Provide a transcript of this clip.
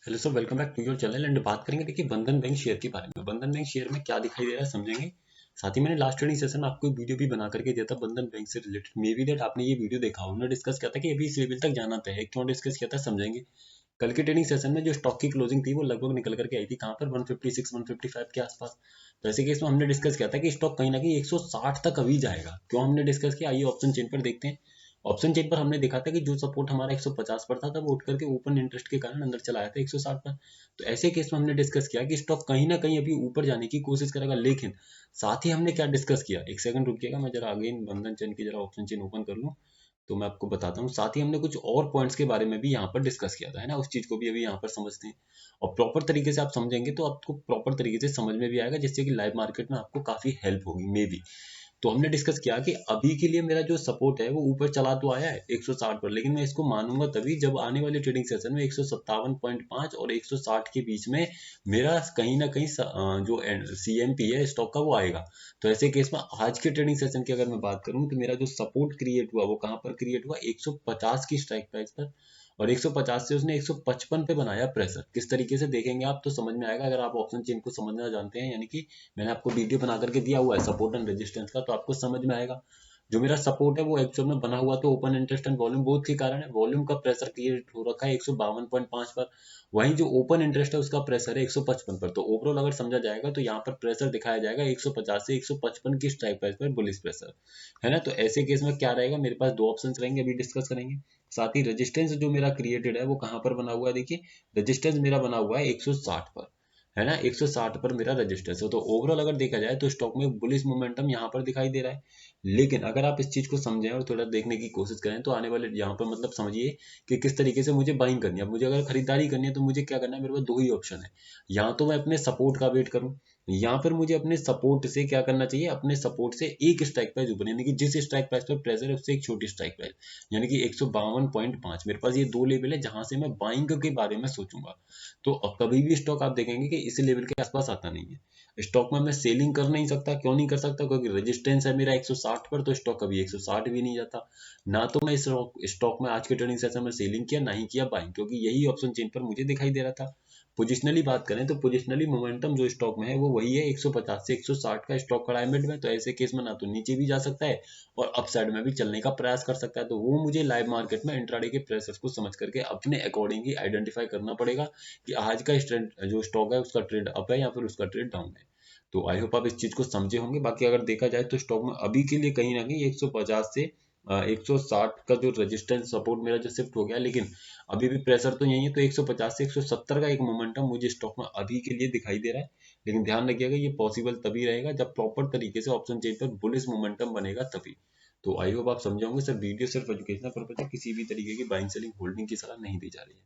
Hello sir, welcome back to your channel and बात करेंगे देखिए बंधन बैंक शेयर के बारे में। बंधन बैंक शेयर में क्या दिखाई दे रहा है समझेंगे। साथ ही मैंने लास्ट ट्रेडिंग सेशन में आपको एक वीडियो भी बना करके दिया था बंधन बैंक से रिलेटेड। मे बी दैट आपने ये वीडियो देखा हो। उन्होंने डिस्कस किया था कि अभी इस लेवल तक जाना तय है। क्यों डिस्कस किया था समझेंगे। कल की ट्रेडिंग सेशन में जो स्टॉक की क्लोजिंग थी वो लगभग निकल करके आई थी कहाँ पर 156 155 के आसपास। तो ऐसे केस में हमने डिस्कस किया था कि स्टॉक कहीं ना कहीं 160 तक अभी जाएगा। क्यों हमने डिस्कस किया, आइए ऑप्शन चेन पर देखते हैं। ऑप्शन चेन पर हमने देखा था कि जो सपोर्ट हमारा 150 पर था वो उठ करके ओपन इंटरेस्ट के कारण अंदर चला आया था 160 पर। तो ऐसे केस में हमने डिस्कस किया कि स्टॉक कहीं ना कहीं अभी ऊपर जाने की कोशिश करेगा। लेकिन साथ ही हमने क्या डिस्कस किया, एक सेकंड रुकिएगा, मैं जरा अगेन बंधन चेन की जरा ऑप्शन चेन ओपन कर लूँ तो मैं आपको बताता हूँ। साथ ही हमने कुछ और पॉइंट्स के बारे में भी यहाँ पर डिस्कस किया था, है ना। उस चीज को भी अभी यहाँ पर समझते हैं और प्रॉपर तरीके से आप समझेंगे तो आपको प्रॉपर तरीके से समझ में भी आएगा, जिससे कि लाइव मार्केट में आपको काफी हेल्प होगी मे बी। तो हमने डिस्कस किया कि अभी के लिए मेरा जो सपोर्ट है वो ऊपर चला तो आया है 160 पर, लेकिन मैं इसको मानूंगा तभी जब आने वाले ट्रेडिंग सेशन में 157.5 और 160 के बीच में मेरा कहीं ना कहीं जो सीएमपी है स्टॉक का वो आएगा। तो ऐसे केस में आज के ट्रेडिंग सेशन की अगर मैं बात करूं तो मेरा जो सपोर्ट क्रिएट हुआ वो कहां पर क्रिएट हुआ, 150 की स्ट्राइक प्राइस पर। और 150 से उसने 155 पे बनाया प्रेशर। किस तरीके से देखेंगे आप तो समझ में आएगा अगर आप ऑप्शन चेन को समझना जानते हैं, यानी कि मैंने आपको वीडियो बना करके दिया हुआ है सपोर्ट एंड रेजिस्टेंस का, तो आपको समझ में आएगा। जो मेरा सपोर्ट है वो एक्चुअल में बना हुआ तो open interest and volume both के कारण है। वॉल्यूम का प्रेशर क्रिएट हो रखा है 152.5 पर। वहीं जो ओपन इंटरेस्ट है उसका प्रेशर है 155 पर। तो ओवरऑल अगर समझा जाएगा तो यहाँ पर प्रेशर दिखाया जाएगा 150 से 155 की स्ट्राइक प्राइस पर बुलिश प्रेशर, है ना। तो ऐसे केस में क्या रहेगा, मेरे पास दो ऑप्शंस रहेंगे, अभी डिस्कस करेंगे। साथ ही रेजिस्टेंस जो मेरा क्रिएटेड है वो कहाँ पर बना हुआ है, देखिए रेजिस्टेंस मेरा बना हुआ है 160 पर, है ना। 160 पर मेरा रेजिस्टेंस है। तो ओवरऑल अगर देखा जाए तो स्टॉक में बुलिश मोमेंटम यहाँ पर दिखाई दे रहा है। लेकिन अगर आप इस चीज को समझें और थोड़ा देखने की कोशिश करें तो आने वाले यहाँ पर मतलब समझिए कि किस तरीके से मुझे बाइंग करनी है। अब मुझे अगर खरीदारी करनी है तो मुझे क्या करना है, मेरे पास दो ही ऑप्शन है। या तो मैं अपने सपोर्ट का वेट करूं, या फिर मुझे अपने सपोर्ट से क्या करना चाहिए, अपने सपोर्ट से एक स्ट्राइक प्राइस ऊपर, यानी कि जिस स्ट्राइक प्राइस पर प्रेशर है उससे एक छोटी स्ट्राइक प्राइस, यानी कि 152.5। मेरे पास ये दो लेवल है जहां से मैं बाइंग के बारे में सोचूंगा। तो कभी भी स्टॉक आप देखेंगे कि इस लेवल के आसपास आता नहीं है। स्टॉक में मैं सेलिंग कर नहीं सकता। क्यों नहीं कर सकता, क्योंकि रेजिस्टेंस है मेरा 160 पर, तो स्टॉक कभी 160 भी नहीं जाता। ना तो मैं इस स्टॉक में आज के ट्रेडिंग सेशन में सेलिंग किया, ना ही किया बाइंग, क्योंकि यही ऑप्शन चेन पर मुझे दिखाई दे रहा था। पोजिशनली बात करें तो पोजिशनली मोमेंटम जो स्टॉक में है वो वही है, 150 से 160 का स्टॉक खड़ा है मिड में। तो ऐसे केस में ना तो नीचे भी जा सकता है और अपसाइड में भी चलने का प्रयास कर सकता है। तो वो मुझे लाइव मार्केट में इंट्राडे के प्रेसेस को समझ करके अपने अकॉर्डिंग ही आइडेंटिफाई करना पड़ेगा कि आज का ट्रेंड जो स्टॉक है उसका ट्रेड अप है या फिर उसका ट्रेड डाउन है। तो आई होप आप इस चीज को समझे होंगे। बाकी अगर देखा जाए तो स्टॉक में अभी के लिए कहीं ना कहीं 150 से 160 का जो रेजिस्टेंस सपोर्ट मेरा जो शिफ्ट हो गया, लेकिन अभी भी प्रेशर तो यही है। तो 150 से 170 का एक मोमेंटम मुझे स्टॉक में अभी के लिए दिखाई दे रहा है। लेकिन ध्यान रखिएगा ये पॉसिबल तभी रहेगा जब प्रॉपर तरीके से ऑप्शन चेन पर बुलिश मोमेंटम बनेगा तभी। तो आई होप आप समझे होंगे। सर वीडियो सिर्फ एजुकेशनल पर्पज है, किसी भी तरीके की बाइंग सेलिंग होल्डिंग की सलाह नहीं दी जा रही है।